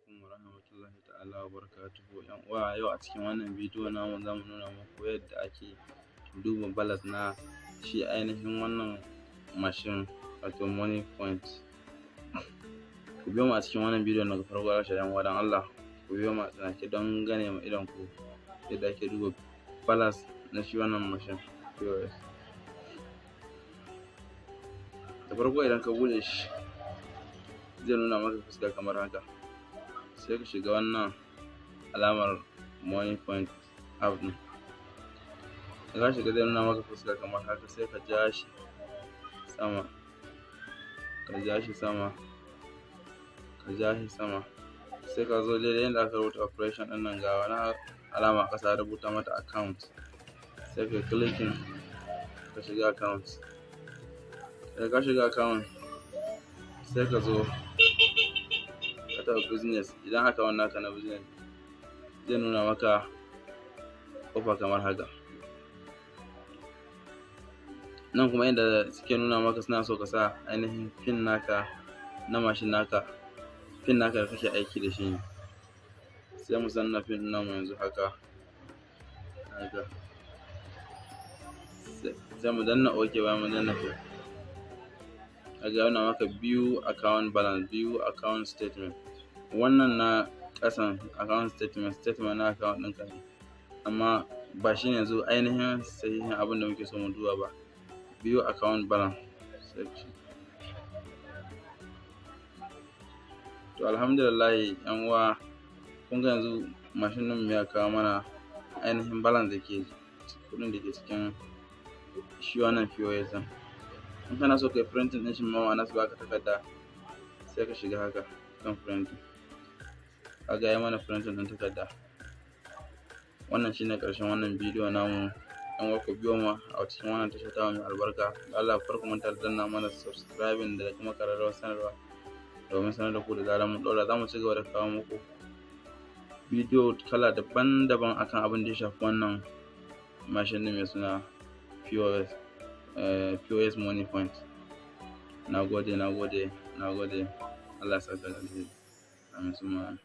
alaikum wa rahmatullahi ta'ala wa barakatuhu. Yan uwa, yau a cikin wannan bidiyo namu za mu nuna muku yadda ake duba balas na shi ainihin wannan mashin wato money point. Ku biyo mu a cikin wannan bidiyo daga farko har ƙarshe. Yan uwa, don Allah ku biyo mu a tsanake don gane ma idon ku yadda ake duba balas na shi wannan mashin POS. Da farko idan ka buɗe shi zai nuna maka fuska kamar haka, sai ka shiga wannan alamar money point app ɗin. Da ka shiga zai nuna maka fuska kamar haka, sai ka ja shi sama, ka ja shi sama, ka ja shi sama, sai ka zo daidai inda aka rubuta operation ɗin nan, ga wani alama ƙasa rubuta mata account, sai ka clicking ka shiga account. Da ka shiga account sai ka zo ka taɓa business. Idan account naka na business zai nuna maka kofa kamar haka. Nan kuma inda suke nuna maka suna so ka sa ainihin pin naka na mashin naka, pin naka da kake aiki da shi ne. Sai mu sanna pin ɗin namu yanzu haka, sai mu danna OK. Bayan mu danna OK, kaga yana maka view account balance, view account statement. Wannan na ƙasan account statement na account ɗinka ne, amma ba shi ne yanzu ainihin sahihin abin da muke so mu duba ba. View account balance section. To alhamdulillah yan uwa, kun ga yanzu mashin ɗin ya kawo mana ainihin balance da ke kuɗin da ke cikin shi wannan POS ɗin. In kana so kai printing ɗin shi ma ma'ana su baka takarda, sai ka shiga haka kan printing. Kaga ya mana printing ɗin takarda. Wannan shine ƙarshen wannan bidiyo namu. Yan uwa, ku biyo mu a cikin wannan tasha ta mai albarka. Allah kar ku manta da danna mana subscribing da kuma ƙararrawar sanarwa domin sanar da ku da zarar mun ɗaura. Za mu ci gaba da kawo muku bidiyo kala daban-daban akan abin da ya shafi wannan mashin ɗin mai suna POS money point. Na gode. Allah ya saka da alheri. Amin summa.